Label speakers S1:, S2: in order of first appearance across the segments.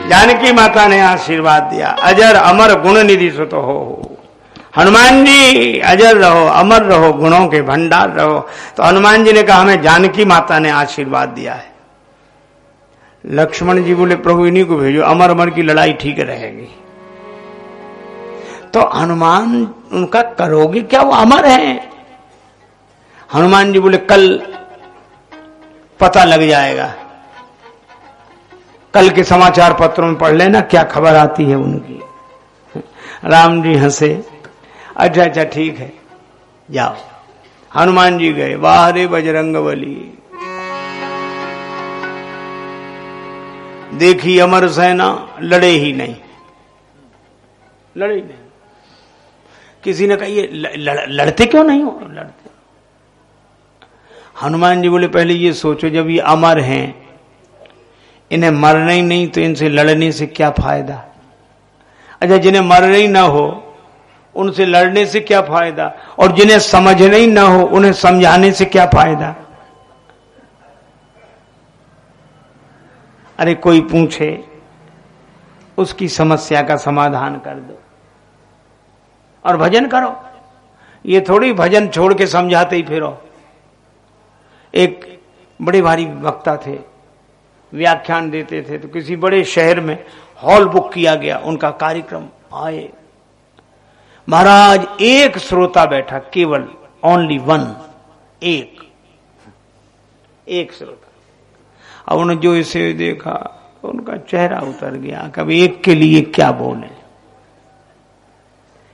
S1: जानकी माता ने आशीर्वाद दिया, अजर अमर गुण निधि सुत हो। हनुमान जी अजर रहो, अमर रहो, गुणों के भंडार रहो। तो हनुमान जी ने कहा हमें जानकी माता ने आशीर्वाद दिया है। लक्ष्मण जी बोले प्रभु इन्हीं को भेजो, अमर अमर की लड़ाई ठीक रहेगी। तो हनुमान उनका करोगे क्या, वो अमर हैं। हनुमान जी बोले कल पता लग जाएगा, कल के समाचार पत्रों में पढ़ लेना क्या खबर आती है उनकी। राम जी हंसे, अच्छा अच्छा ठीक है जाओ। हनुमान जी गए, वाह रे बजरंगबली, देखी अमर सेना, लड़े ही नहीं, लड़े ही नहीं। किसी ने कहा ये लड़ते क्यों नहीं हो, लड़ते। हनुमान जी बोले पहले ये सोचो, जब ये अमर हैं, इन्हें मरना ही नहीं तो इनसे लड़ने से क्या फायदा। अच्छा जिन्हें मरना ही ना हो उनसे लड़ने से क्या फायदा, और जिन्हें समझना ही ना हो उन्हें समझाने से क्या फायदा। अरे कोई पूछे उसकी समस्या का समाधान कर दो और भजन करो। ये थोड़ी भजन छोड़ के समझाते ही फिरो। एक बड़े भारी वक्ता थे, व्याख्यान देते थे, तो किसी बड़े शहर में हॉल बुक किया गया, उनका कार्यक्रम आए। महाराज एक श्रोता बैठा, केवल ओनली वन, एक श्रोता। अब उन्होंने जो इसे देखा उनका चेहरा उतर गया, कभी एक के लिए क्या बोले।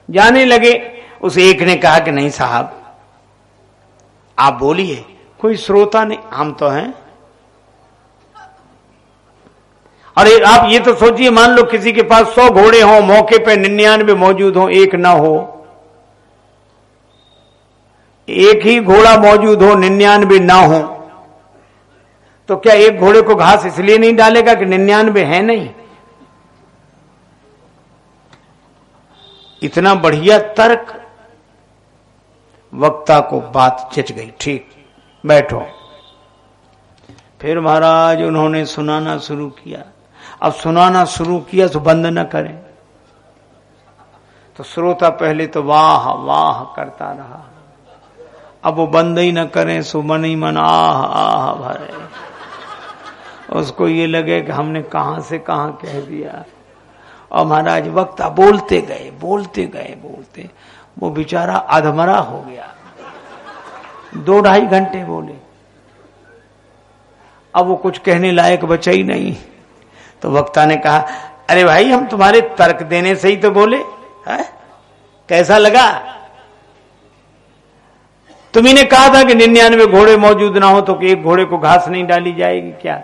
S1: जाने लगे, उस एक ने कहा कि नहीं साहब आप बोलिए। कोई श्रोता नहीं, हम तो हैं। अरे आप ये तो सोचिए, मान लो किसी के पास 100 घोड़े हों, मौके पे 99 मौजूद हों, एक ना हो। एक ही घोड़ा मौजूद हो, 99 ना हो, तो क्या एक घोड़े को घास इसलिए नहीं डालेगा कि 99 है नहीं। इतना बढ़िया तर्क, वक्ता को बात जच गई। ठीक, बैठो। फिर महाराज उन्होंने सुनाना शुरू किया। अब सुनाना शुरू किया तो बंद न करें, तो श्रोता पहले तो वाह वाह करता रहा, अब वो बंद ही न करें सो मन ही मन आह आह भरे। उसको ये लगे कि हमने कहां से कहां कह दिया। और महाराज वक्ता बोलते गए बोलते गए बोलते, वो बेचारा अधमरा हो गया। 2-2.5 घंटे बोले, अब वो कुछ कहने लायक बचा ही नहीं। तो वक्ता ने कहा अरे भाई हम तुम्हारे तर्क देने से ही तो बोले, है? कैसा लगा? तुम्ही ने कहा था कि 99 घोड़े मौजूद ना हो तो एक घोड़े को घास नहीं डाली जाएगी क्या?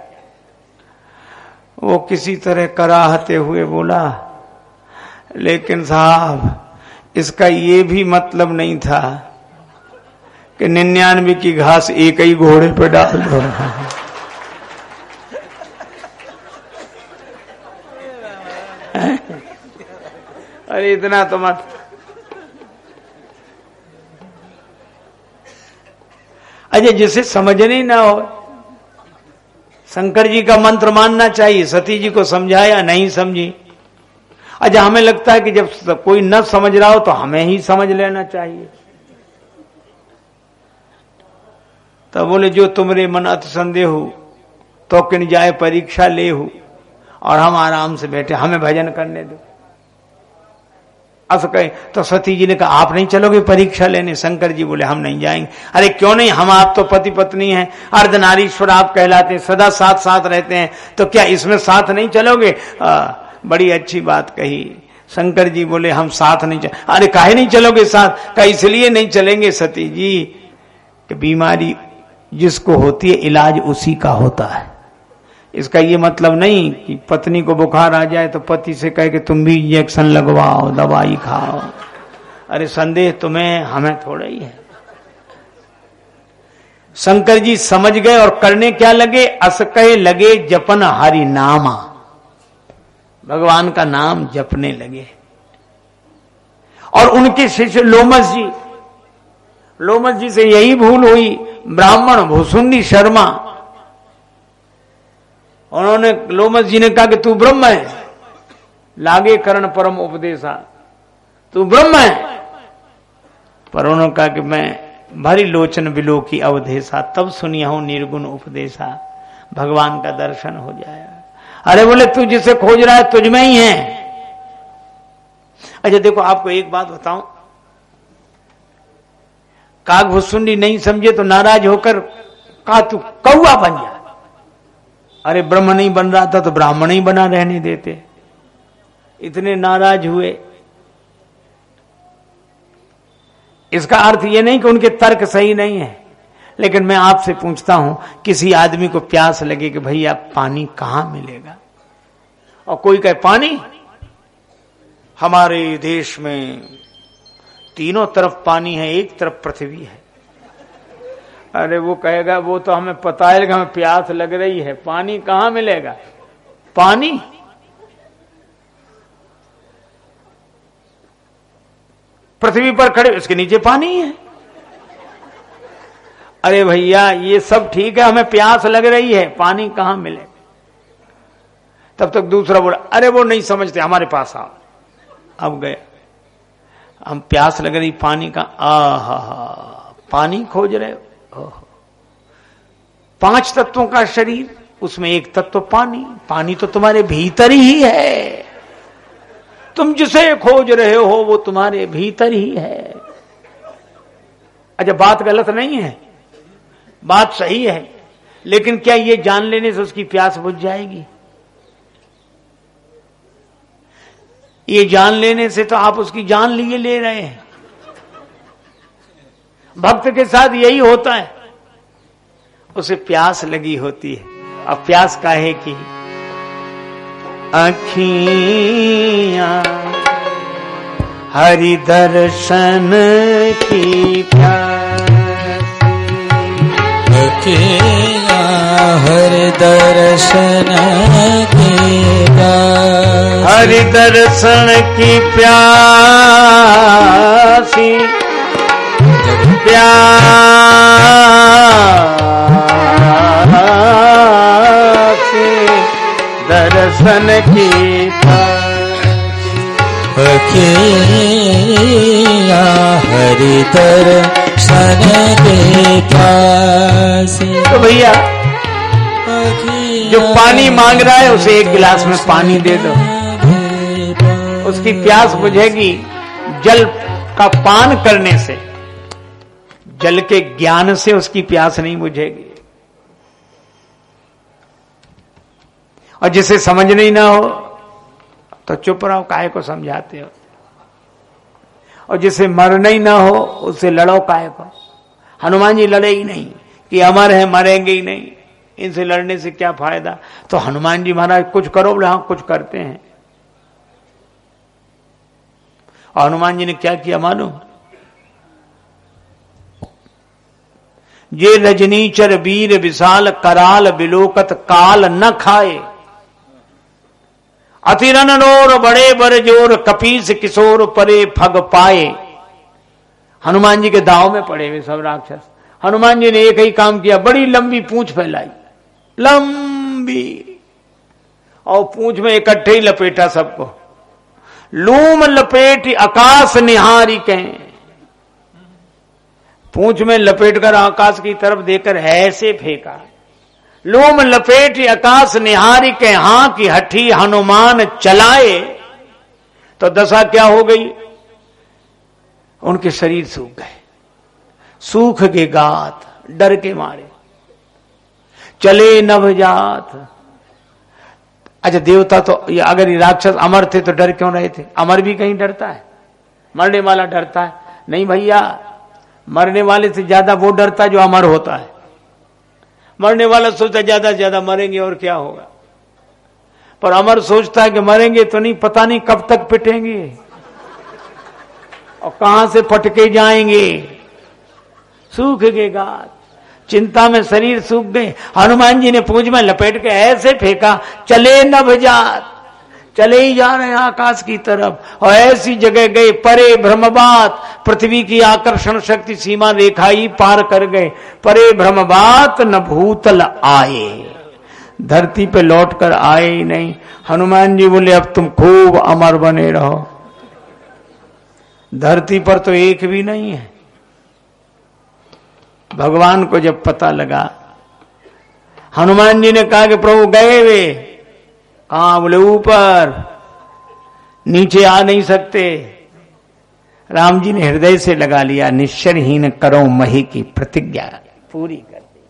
S1: वो किसी तरह कराहते हुए बोला लेकिन साहब इसका ये भी मतलब नहीं था कि 99 की घास एक ही घोड़े पर डाल दो। अरे इतना तो मत। अजय जिसे समझने ना हो, शंकर जी का मंत्र मानना चाहिए। सती जी को समझाया, नहीं समझी। अच्छा हमें लगता है कि जब कोई न समझ रहा हो तो हमें ही समझ लेना चाहिए। तब बोले जो तुमरे मन अति संदेह हो तो किन जाए परीक्षा ले हो, और हम आराम से बैठे, हमें भजन करने दो। कहे तो सती जी ने कहा आप नहीं चलोगे परीक्षा लेने? शंकर जी बोले हम नहीं जाएंगे। अरे क्यों नहीं, हम आप तो पति पत्नी हैं, अर्धनारीश्वर आप कहलाते हैं, सदा साथ साथ रहते हैं, तो क्या इसमें साथ नहीं चलोगे? बड़ी अच्छी बात कही। शंकर जी बोले हम साथ नहीं अरे काहे नहीं चलोगे साथ? का इसलिए नहीं चलेंगे सती जी कि बीमारी जिसको होती है इलाज उसी का होता है। इसका ये मतलब नहीं कि पत्नी को बुखार आ जाए तो पति से कहे कि तुम भी इंजेक्शन लगवाओ, दवाई खाओ। अरे संदेह तुम्हें, हमें थोड़ा ही है। शंकर जी समझ गए और करने क्या लगे? असकय लगे जपन हरि नामा, भगवान का नाम जपने लगे। और उनके शिष्य लोमस जी से यही भूल हुई। ब्राह्मण भूसुंडी शर्मा, उन्होंने लोमस जी ने कहा कि तू ब्रह्म है। लागे करण परम उपदेशा, तू ब्रह्म है। पर उन्होंने कहा कि मैं भरी लोचन बिलो की अवधेशा, तब सुनिया हूं निर्गुण उपदेशा, भगवान का दर्शन हो जाएगा। अरे बोले तू जिसे खोज रहा है तुझ में ही है। अच्छा देखो आपको एक बात बताऊं, कागभुसुंडी नहीं समझे तो नाराज होकर कहा तू कौआ बन जा। अरे ब्रह्म नहीं बन रहा था तो ब्राह्मण ही बना रहने देते, इतने नाराज हुए। इसका अर्थ यह नहीं कि उनके तर्क सही नहीं है, लेकिन मैं आपसे पूछता हूं, किसी आदमी को प्यास लगे कि भैया पानी कहां मिलेगा, और कोई कहे पानी, हमारे देश में तीनों तरफ पानी है, एक तरफ पृथ्वी है। अरे वो कहेगा वो तो हमें पता है कि हमें प्यास लग रही है, पानी कहां मिलेगा। पानी पृथ्वी पर खड़े, उसके नीचे पानी है। अरे भैया ये सब ठीक है, हमें प्यास लग रही है, पानी कहां मिलेगा। तब तक दूसरा बोला अरे वो नहीं समझते, हमारे पास आओ। अब गया, हम प्यास लग रही, पानी का, आहा पानी खोज रहे हो। 5 तत्वों का शरीर, उसमें एक तत्व पानी, पानी तो तुम्हारे भीतर ही है, तुम जिसे खोज रहे हो वो तुम्हारे भीतर ही है। अच्छा बात गलत नहीं है, बात सही है, लेकिन क्या ये जान लेने से उसकी प्यास बुझ जाएगी? ये जान लेने से तो आप उसकी जान लिए ले रहे हैं। भक्त के साथ यही होता है, उसे प्यास लगी होती है। अब प्यास काहे की? अखियां हरि दर्शन की प्यासी,
S2: अखियां हरि दर्शन की प्यासी,
S1: हरि दर्शन की प्यासी, प्यासी दर्शन की
S2: अखियां हरि दर्शन की प्यासी।
S1: तो भैया जो पानी मांग रहा है उसे एक गिलास में पानी दे दो, उसकी प्यास बुझेगी। जल का पान करने से, जल के ज्ञान से उसकी प्यास नहीं बुझेगी। और जिसे समझ नहीं ना हो तो चुप रहो, काहे को समझाते हो। और जिसे मरना ही ना हो उससे लड़ो काहे को। हनुमान जी लड़े ही नहीं कि अमर है मरेंगे ही नहीं, इनसे लड़ने से क्या फायदा। तो हनुमान जी महाराज कुछ करो, बोले हाँ कुछ करते हैं। और हनुमान जी ने क्या किया मालूम? जे रजनीचर वीर विशाल कराल बिलोकत काल न खाए, अतिरन नोर बड़े बर जोर कपीस किशोर परे फग पाए। हनुमान जी के दाव में पड़े हुए सब राक्षस। हनुमान जी ने एक ही काम किया, बड़ी लंबी पूंछ फैलाई, लंबी, और पूंछ में इकट्ठे ही लपेटा सबको। लूम लपेट आकाश निहारी कहें, पूंछ में लपेट कर आकाश की तरफ देकर ऐसे फेंका। लूम लपेट आकाश निहारी के हां की हठी हनुमान चलाए, तो दशा क्या हो गई? उनके शरीर सूख गए, सूख के गात, डर के मारे चले नवजात। अच्छा देवता तो, अगर ये राक्षस अमर थे तो डर क्यों रहे थे? अमर भी कहीं डरता है? मरने वाला डरता है? नहीं भैया, मरने वाले से ज्यादा वो डरता है जो अमर होता है। मरने वाला सोचता ज्यादा से ज्यादा मरेंगे और क्या होगा, पर अमर सोचता है कि मरेंगे तो नहीं, पता नहीं कब तक पिटेंगे और कहां से पटके जाएंगे। सूख गए गात, चिंता में शरीर सूख गए। हनुमान जी ने पूंछ में लपेट के ऐसे फेंका, चले नभजात, चले ही जा रहे हैं आकाश की तरफ। और ऐसी जगह गए परे ब्रह्मबात, पृथ्वी की आकर्षण शक्ति सीमा रेखा ही पार कर गए। परे ब्रह्मबात न भूतल आए, धरती पे लौट कर आए ही नहीं। हनुमान जी बोले अब तुम खूब अमर बने रहो। धरती पर तो एक भी नहीं है। भगवान को जब पता लगा, हनुमान जी ने कहा कि प्रभु गए वे कहां? बोले ऊपर, नीचे आ नहीं सकते। राम जी ने हृदय से लगा लिया, निश्चरहीन करो मही की प्रतिज्ञा पूरी कर दी।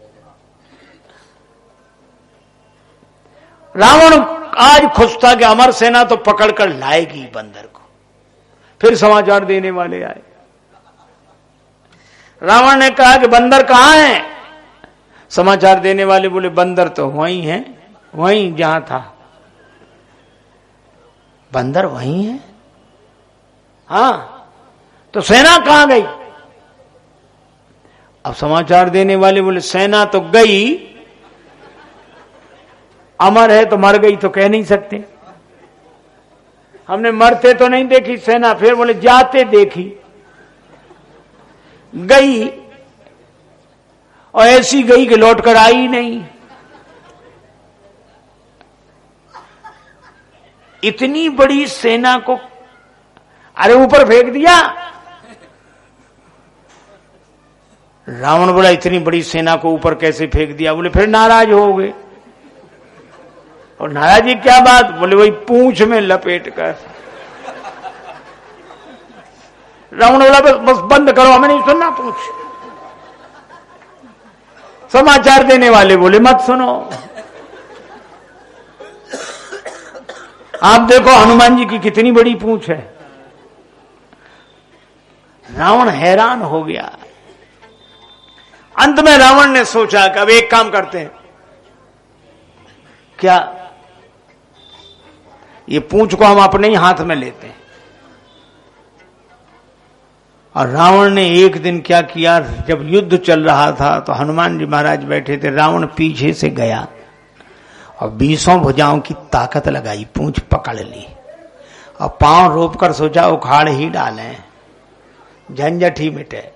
S1: रावण आज खुश था कि अमर सेना तो पकड़कर लाएगी बंदर को। फिर समाचार देने वाले आए। रावण ने कहा कि बंदर कहां है? समाचार देने वाले बोले बंदर तो वहीं है, वहीं जहां था। बंदर वहीं है? हां, तो सेना कहां गई? अब समाचार देने वाले बोले सेना तो गई, अमर है तो मर गई तो कह नहीं सकते। हमने मरते तो नहीं देखी सेना। फिर बोले जाते देखी, गई और ऐसी गई कि लौट कर आई नहीं। इतनी बड़ी सेना को अरे ऊपर फेंक दिया। रावण बोला इतनी बड़ी सेना को ऊपर कैसे फेंक दिया? बोले फिर नाराज हो गए। और नाराजी क्या बात? बोले वही पूंछ में लपेट कर। रावण बोला बस बंद करो, हमें नहीं सुनना पूछ। समाचार देने वाले बोले मत सुनो। आप देखो हनुमान जी की कितनी बड़ी पूंछ है। रावण हैरान हो गया। अंत में रावण ने सोचा कि अब एक काम करते हैं, क्या ये पूंछ को हम अपने ही हाथ में लेते हैं। और रावण ने एक दिन क्या किया, जब युद्ध चल रहा था तो हनुमान जी महाराज बैठे थे, रावण पीछे से गया और 20 भुजाओं की ताकत लगाई, पूंछ पकड़ ली और पांव रोप कर सोचा उखाड़ ही डालें, झंझट ही मिटे।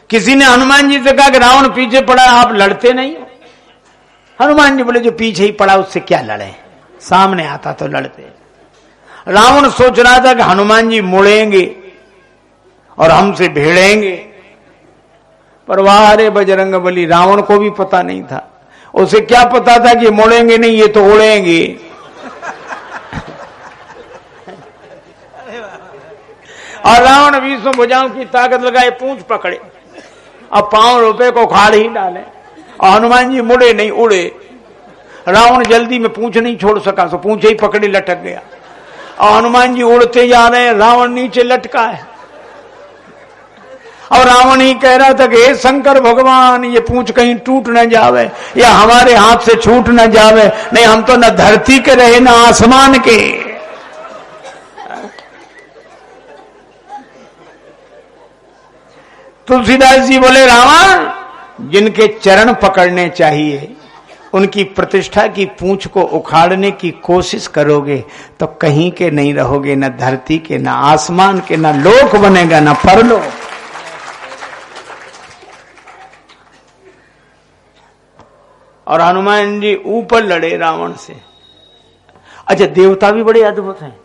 S1: किसी ने हनुमान जी से कहा कि रावण पीछे पड़ा, आप लड़ते नहीं हो? हनुमान जी बोले जो पीछे ही पड़ा उससे क्या लड़े, सामने आता तो लड़ते। रावण सोच रहा था कि हनुमान जी मुड़ेंगे और हमसे भिड़ेंगे, पर वाह रे बजरंग बली, रावण को भी पता नहीं था। उसे क्या पता था कि मुड़ेंगे नहीं, ये तो उड़ेंगे। और रावण 20 भुजाओं की ताकत लगाए, पूंछ पकड़े अब पांव रुपए को उखाड़ ही डाले और हनुमान जी मुड़े नहीं, उड़े। रावण जल्दी में पूंछ नहीं छोड़ सका, तो पूंछ ही पकड़ी लटक गया और हनुमान जी उड़ते जा रहे हैं, रावण नीचे लटका है। और रावण ही कह रहा था कि हे शंकर भगवान, ये पूंछ कहीं टूट न जावे या हमारे हाथ से छूट न जावे, नहीं हम तो न धरती के रहे न आसमान के। तुलसीदास जी बोले रावण, जिनके चरण पकड़ने चाहिए उनकी प्रतिष्ठा की पूंछ को उखाड़ने की कोशिश करोगे तो कहीं के नहीं रहोगे, न धरती के, न आसमान के, न लोक बनेगा, न परलोक। और हनुमान जी ऊपर लड़े रावण से। अच्छा, देवता भी बड़े अद्भुत हैं।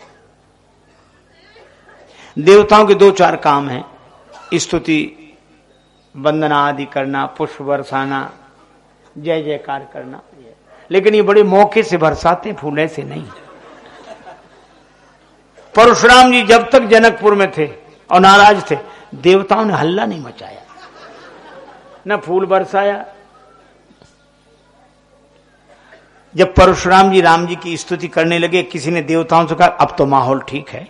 S1: देवताओं के 2-4 काम हैं, स्तुति वंदना आदि करना, पुष्प बरसाना, जय जयकार करना, लेकिन ये बड़े मौके से बरसाते, फूले से नहीं। परशुराम जी जब तक जनकपुर में थे और नाराज थे, देवताओं ने हल्ला नहीं मचाया, न फूल बरसाया। जब परशुराम जी राम जी की स्तुति करने लगे, किसी ने देवताओं से कहा अब तो माहौल ठीक है,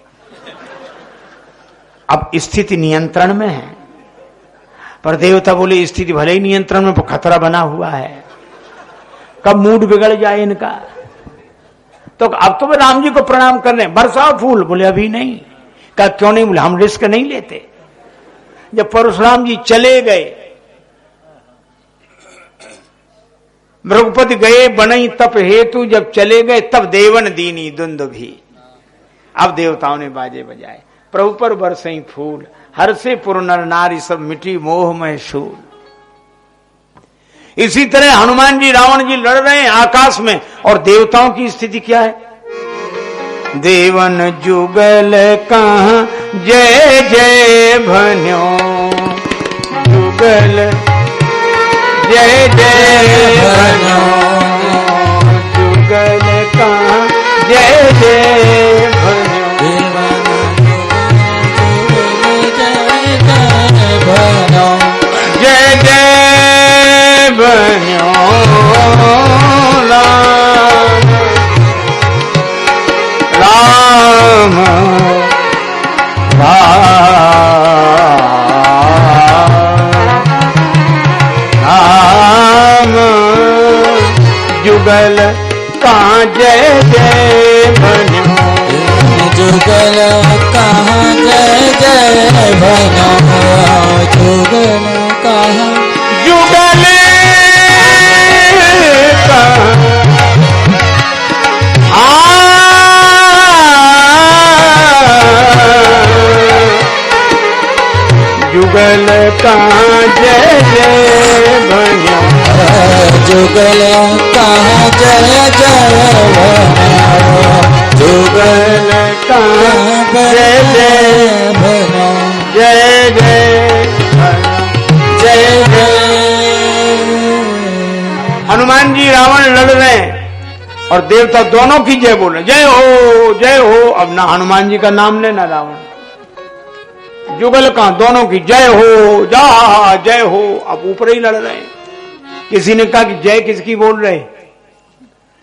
S1: अब स्थिति नियंत्रण में है। पर देवता बोले स्थिति भले ही नियंत्रण में, खतरा बना हुआ है, कब मूड बिगड़ जाए इनका। तो अब तो वे राम जी को प्रणाम कर रहे हैं, बरसाओ फूल। बोले अभी नहीं। कहा क्यों नहीं? बोले हम रिस्क नहीं लेते। जब परशुराम जी चले गए, मृगपति गए बनई तप हेतु, जब चले गए तब देवन दीनी दुंद भी। अब देवताओं ने बाजे बजाए, प्रभु पर बरसई फूल, हर से पुर नर नारी सब मिटी मोह में शूल। इसी तरह हनुमान जी रावण जी लड़ रहे हैं आकाश में, और देवताओं की स्थिति क्या है? देवन जुगल कहाँ जय जय भन्यो, जुगल जय जय भन्यो, जुगल कहाँ जय जय भन्यो, जय जय भन्यो राम राम जुगल कहाँ जय जय भन्यो,
S2: जुगल कहाँ जय जय भन्यो, जुगल कहाँ
S1: जुगल जुगल कहाँ जय जय भन्यो,
S2: जुगल कहाँ जय जय भन्यो, जुगल
S1: कहाँ जय जय
S2: भन्यो,
S1: जय जय जय जय। हनुमान जी रावण लड़ रहे हैं और देवता दोनों की जय बोल रहे, जय हो जय हो। अब ना हनुमान जी का नाम लेना रावण, जुगल कहां, दोनों की जय हो जा जय हो। अब ऊपर ही लड़ रहे हैं। किसी ने कहा कि जय किसकी बोल रहे,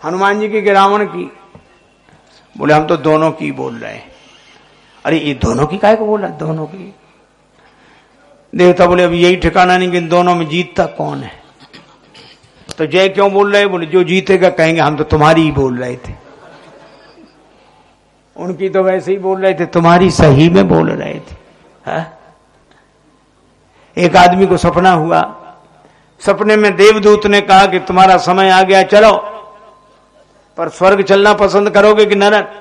S1: हनुमान जी की कि रावण की? बोले हम तो दोनों की बोल रहे हैं। अरे ये दोनों की काहे को बोला, दोनों की? देवता बोले अब यही ठिकाना नहीं कि इन दोनों में जीतता कौन है, तो जय क्यों बोल रहे? बोले जो जीतेगा कहेंगे हम तो तुम्हारी ही बोल रहे थे। उनकी तो वैसे ही बोल रहे थे, तुम्हारी सही में बोल रहे थे। हा? एक आदमी को सपना हुआ, सपने में देवदूत ने कहा कि तुम्हारा समय आ गया, चलो, पर स्वर्ग चलना पसंद करोगे कि नरक?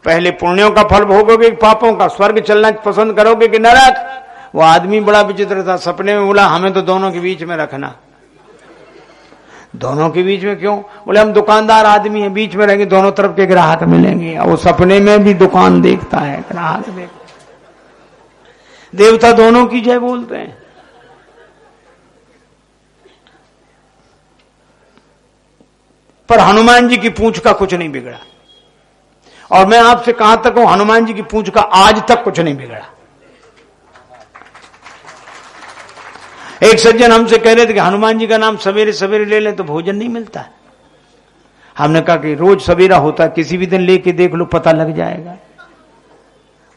S1: पहले पुण्यों का फल भोगोगे कि पापों का? स्वर्ग चलना पसंद करोगे कि नरक? वो आदमी बड़ा विचित्र था, सपने में बोला हमें तो दोनों के बीच में रखना। दोनों के बीच में क्यों? बोले हम दुकानदार आदमी हैं, बीच में रहेंगे दोनों तरफ के ग्राहक मिलेंगे। और वो सपने में भी दुकान देखता है, ग्राहक देखता। देवता दोनों की जय बोलते हैं। पर हनुमान जी की पूंछ का कुछ नहीं बिगड़ा। और मैं आपसे कहां तक हूं, हनुमान जी की पूंछ का आज तक कुछ नहीं बिगड़ा। एक सज्जन हमसे कह रहे थे कि हनुमान जी का नाम सवेरे सवेरे ले लें तो भोजन नहीं मिलता। हमने कहा कि रोज सवेरा होता है, किसी भी दिन लेके देख लो, पता लग जाएगा।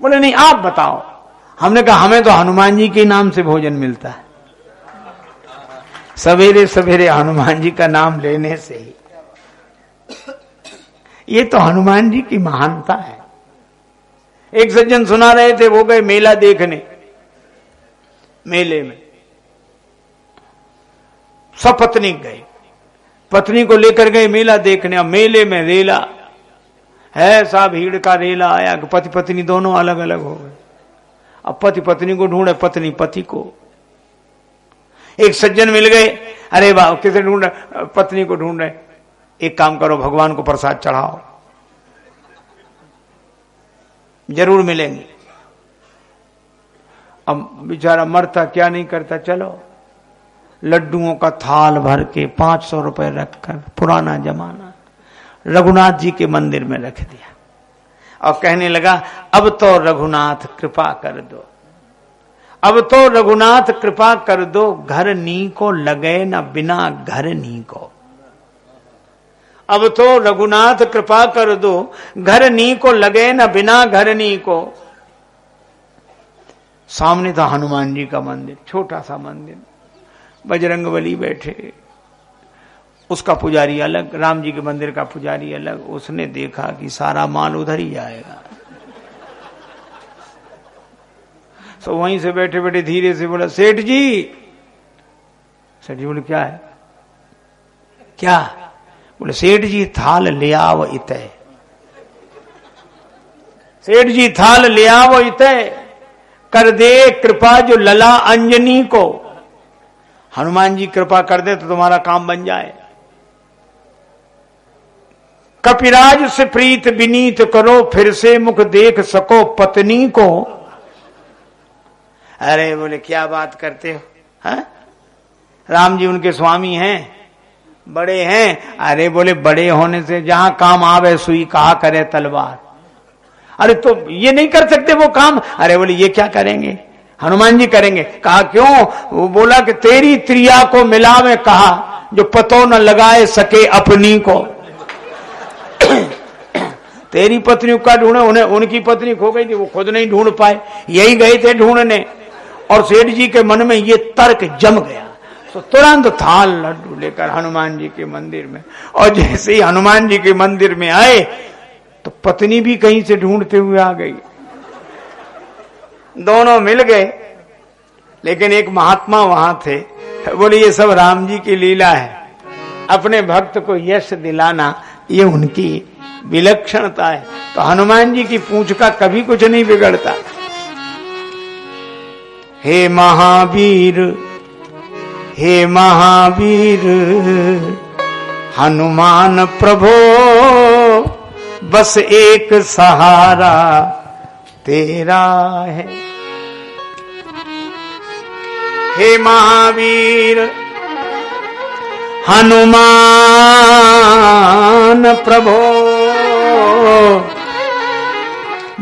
S1: बोले नहीं आप बताओ। हमने कहा हमें तो हनुमान जी के नाम से भोजन मिलता है, सवेरे सवेरे हनुमान जी का नाम लेने से ही। ये तो हनुमान जी की महानता है। एक सज्जन सुना रहे थे, वो गए मेला देखने, मेले में सब पत्नी गए, पत्नी को लेकर गए मेला देखने। अब मेले में रेला है, सा भीड़ का रेला आया कि पति पत्नी दोनों अलग अलग हो गए। अब पति पत्नी को ढूंढे, पत्नी पति को। एक सज्जन मिल गए, अरे वाह किसे ढूंढ रहे? पत्नी को ढूंढ रहे। एक काम करो, भगवान को प्रसाद चढ़ाओ, जरूर मिलेंगे। अब बेचारा मरता क्या नहीं करता, चलो लड्डुओं का थाल भर के 500 रुपए रखकर, पुराना जमाना, रघुनाथ जी के मंदिर में रख दिया और कहने लगा अब तो रघुनाथ कृपा कर दो, अब तो रघुनाथ कृपा कर दो, घर नी को लगे न बिना घर नी को। अब तो रघुनाथ कृपा कर दो, घर नी को लगे न बिना घर नी को। सामने था हनुमान जी का मंदिर, छोटा सा मंदिर, बजरंगबली बैठे, उसका पुजारी अलग, राम जी के मंदिर का पुजारी अलग। उसने देखा कि सारा माल उधर ही जाएगा, तो वहीं से बैठे बैठे धीरे से बोला सेठ जी। सेठ जी बोले क्या है? क्या? बोले सेठ जी थाल ले आओ इतने। सेठ जी थाल ले आओ इतने, कर दे कृपा जो लला अंजनी को। हनुमान जी कृपा कर दे तो तुम्हारा काम बन जाए। कपिराज से प्रीत विनीत करो, फिर से मुख देख सको पत्नी को। अरे बोले क्या बात करते हो, हा? राम जी उनके स्वामी हैं, बड़े हैं। अरे बोले बड़े होने से जहां काम आवे सुई कहा करे तलवार। अरे तो ये नहीं कर सकते वो काम? अरे बोले ये क्या करेंगे, हनुमान जी करेंगे। कहा क्यों? वो बोला कि तेरी त्रिया को मिलावे, कहा जो पतो न लगाए सके अपनी को। तेरी पत्नी का ढूंढे, उन्हें उनकी पत्नी खो गई थी, वो खुद नहीं ढूंढ पाए, यही गए थे ढूंढने। और सेठ जी के मन में ये तर्क जम गया, तो तुरंत थाल लड्डू लेकर हनुमान जी के मंदिर में। और जैसे ही हनुमान जी के मंदिर में आए तो पत्नी भी कहीं से ढूंढते हुए आ गई। दोनों मिल गए, लेकिन एक महात्मा वहां थे, बोले ये सब राम जी की लीला है, अपने भक्त को यश दिलाना ये उनकी विलक्षणता है। तो हनुमान जी की पूंछ का कभी कुछ नहीं बिगड़ता। हे महावीर, हे महावीर हनुमान प्रभो, बस एक सहारा तेरा है। हे महावीर हनुमान प्रभो,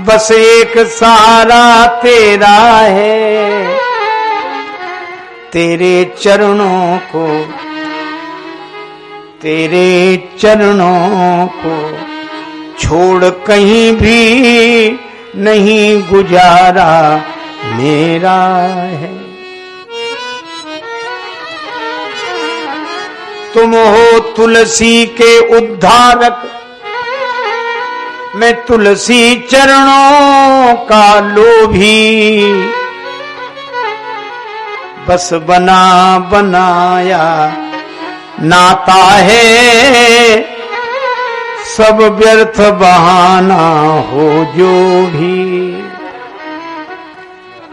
S1: बस एक सहारा तेरा है। तेरे चरणों को, तेरे चरणों को छोड़ कहीं भी नहीं गुजारा मेरा है। तुम हो तुलसी के उद्धारक, मैं तुलसी चरणों का लोभी। बस बना बनाया नाता है, सब व्यर्थ बहाना हो जो भी।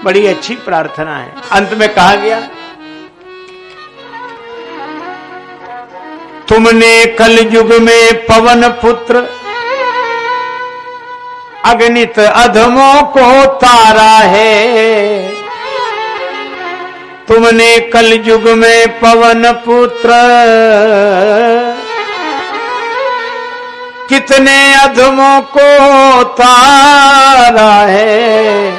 S1: बड़ी अच्छी प्रार्थना है। अंत में कहा गया, तुमने कल युग में पवन पुत्र अगणित अधमों को तारा है। तुमने कल युग में पवन पुत्र कितने अधमों को तारा है।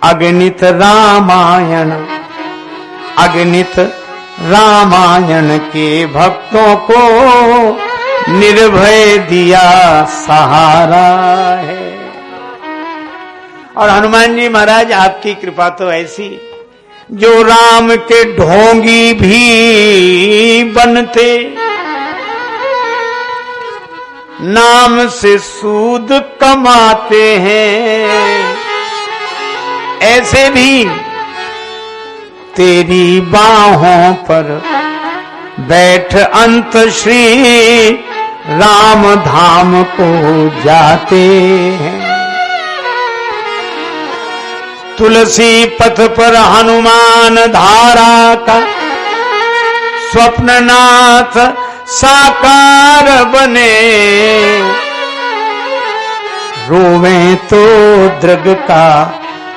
S1: अगणित रामायण, अगणित रामायण के भक्तों को निर्भय दिया सहारा है। और हनुमान जी महाराज आपकी कृपा तो ऐसी, जो राम के ढोंगी भी बनते, नाम से सूद कमाते हैं, ऐसे भी तेरी बाहों पर बैठ अंत श्री राम धाम को जाते हैं। तुलसी पथ पर हनुमान धारा का स्वप्ननाथ साकार बने। रोवें तो दृग का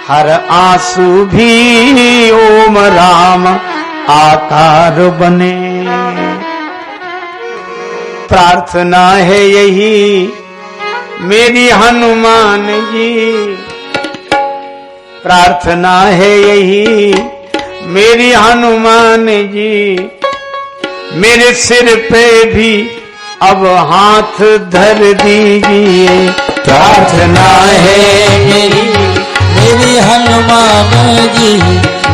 S1: हर आंसू भी ओम राम आकार बने। प्रार्थना है यही मेरी हनुमान जी, प्रार्थना है यही मेरी हनुमान जी। मेरे सिर पे भी अब हाथ धर दीजिए।
S2: प्रार्थना है मेरी हनुमान जी,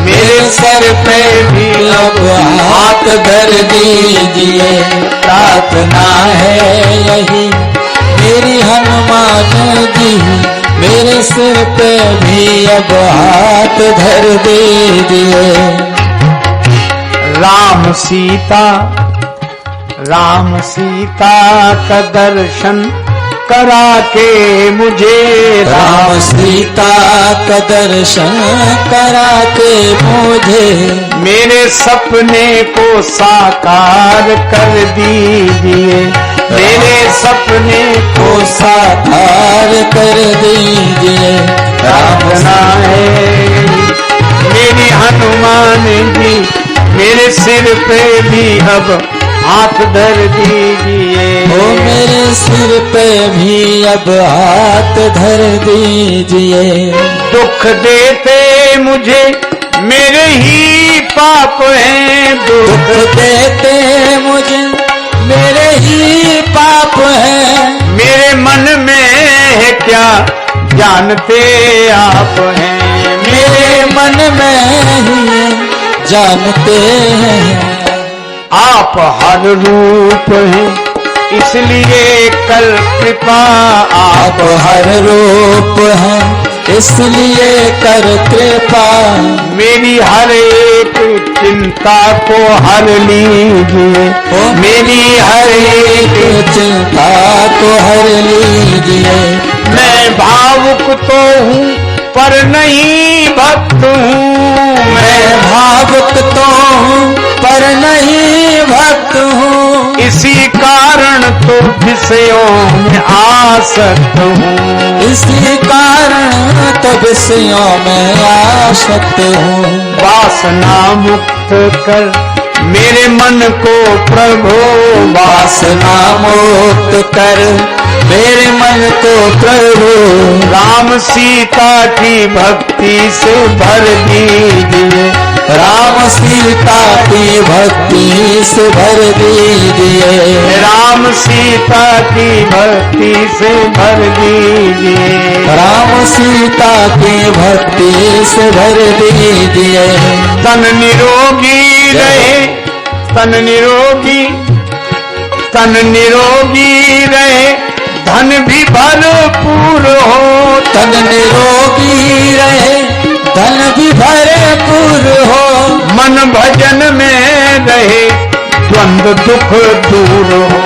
S1: मेरे सर पे भी
S2: अब हाथ धर दीजिए। प्रार्थना है यही मेरी हनुमान जी, मेरे सिर पे भी अब हाथ धर दीजिए।
S1: राम सीता, राम सीता का दर्शन करा के मुझे
S2: राम सीता का दर्शन करा के मुझे
S1: मेरे सपने को साकार कर दीजिए, मेरे सपने
S2: को साकार कर दीजिए।
S1: प्रार्थना है मेरी हनुमान जी, मेरे सिर पे भी अब हाथ धर दीजिए।
S2: ओ मेरे सिर पे भी अब हाथ धर दीजिए।
S1: दुख देते मुझे मेरे ही पाप हैं,
S2: दुख देते मुझे मेरे ही पाप हैं।
S1: मेरे मन में है क्या जानते आप हैं,
S2: मेरे मन में ही जानते हैं।
S1: आप हर रूप हैं इसलिए कर कृपा,
S2: आप हर रूप हैं इसलिए कर कृपा।
S1: मेरी हर एक चिंता को हर लीजिए,
S2: मेरी हर एक चिंता को हर लीजिए।
S1: मैं भावुक तो हूँ पर नहीं भक्त हूँ,
S2: मैं भावुक तो हूँ पर नहीं भक्त हूँ।
S1: इसी कारण तो विषयों में आसक्त हूँ,
S2: इसी कारण तो विषयों में आसक्त हूँ।
S1: वासना मुक्त कर मेरे मन को प्रभु,
S2: वासना मुक्त कर मेरे मन को प्रभु।
S1: राम सीता की भक्ति से भर दीजिए,
S2: राम सीता की भक्ति से भर दीजिए।
S1: राम सीता की भक्ति से भर दीजिए।
S2: राम सीता की भक्ति से भर दीजिए।
S1: तन निरोगी रहे, तन निरोगी, तन निरोगी रहे, धन भी भरपूर हो।
S2: तन निरोगी रहे, धन भी भरपूर हो।
S1: मन भजन में रहे, द्वंद्व दुख दूर हो।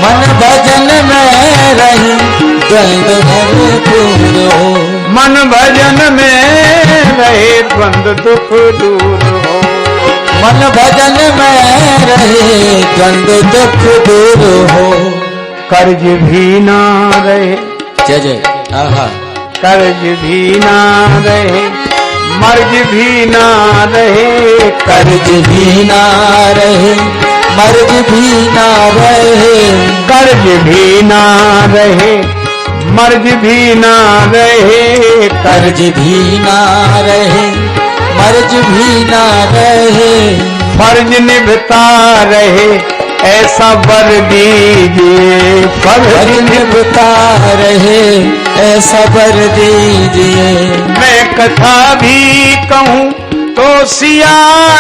S2: मन भजन में रहे, द्वंद्व भरपूर हो।
S1: मन भजन में रहे, द्वंद्व दुख दूर हो।
S2: मन भजन में रहे, द्वंद्व दुख दूर हो।
S1: कर्ज भी ना रहे,
S2: जय जय, आहा।
S1: कर्ज भी ना रहे, मर्ज भी ना रहे,
S2: कर्ज भी ना रहे, मर्ज भी ना रहे।
S1: कर्ज भी ना रहे, मर्ज भी ना रहे,
S2: कर्ज भी ना रहे, मर्ज भी ना रहे।
S1: फर्ज निभता रहे ऐसा वर दीजिए,
S2: फर्ज निभता रहे ऐसा वर दीजिए।
S1: मैं कथा भी कहूँ तो सिया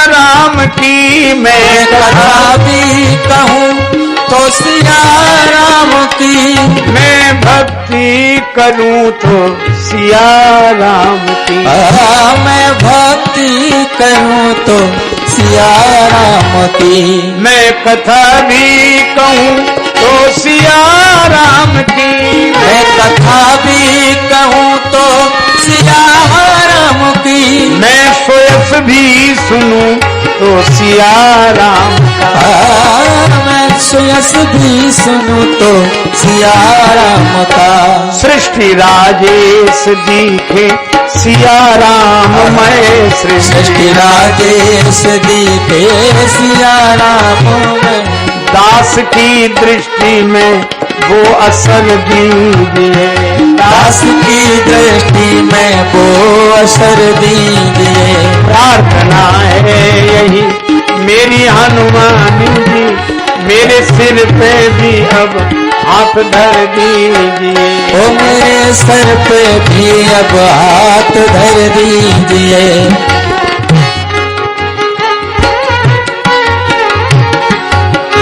S1: राम की, मैं
S2: कथा भी कहूँ तो सिया राम की।
S1: मैं भक्ति करूँ तो सिया राम की।
S2: मैं भक्ति करूँ तो सिया राम की।
S1: मैं कथा भी कहूँ तो सिया राम की।
S2: मैं कथा भी कहूँ तो सिया राम की।
S1: मैं सोयस भी सुनूं तो सिया राम का।
S2: मैं सोयस भी सुनूं तो सिया राम का।
S1: सृष्टि राजेश दिखे सिया राम, मैं
S2: सृष्टि राजेश दिखे सिया राम मैं।
S1: दास की दृष्टि में वो असर दीजिए,
S2: दास की दृष्टि में वो असर दीजिए।
S1: प्रार्थना है यही मेरी हनुमान जी, मेरे सिर पे भी अब हाथ धर दीजिए।
S2: ओ मेरे सर पे भी अब हाथ धर दीजिए।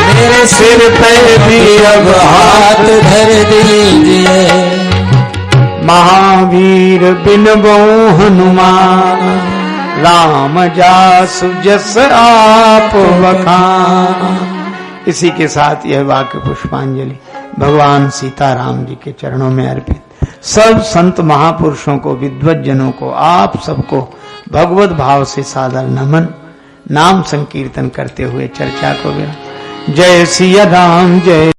S2: मेरे सिर पे भी अब हाथ धर दीजिए।
S1: महावीर बिन बहु हनुमान, राम जासु जस आप बखान। इसी के साथ यह वाक्य पुष्पांजलि। भगवान सीताराम जी के चरणों में अर्पित। सब संत महापुरुषों को, विद्वत जनों को, आप सबको भगवत भाव से सादर नमन। नाम संकीर्तन करते हुए चर्चा को विराम। जय सिया राम जय।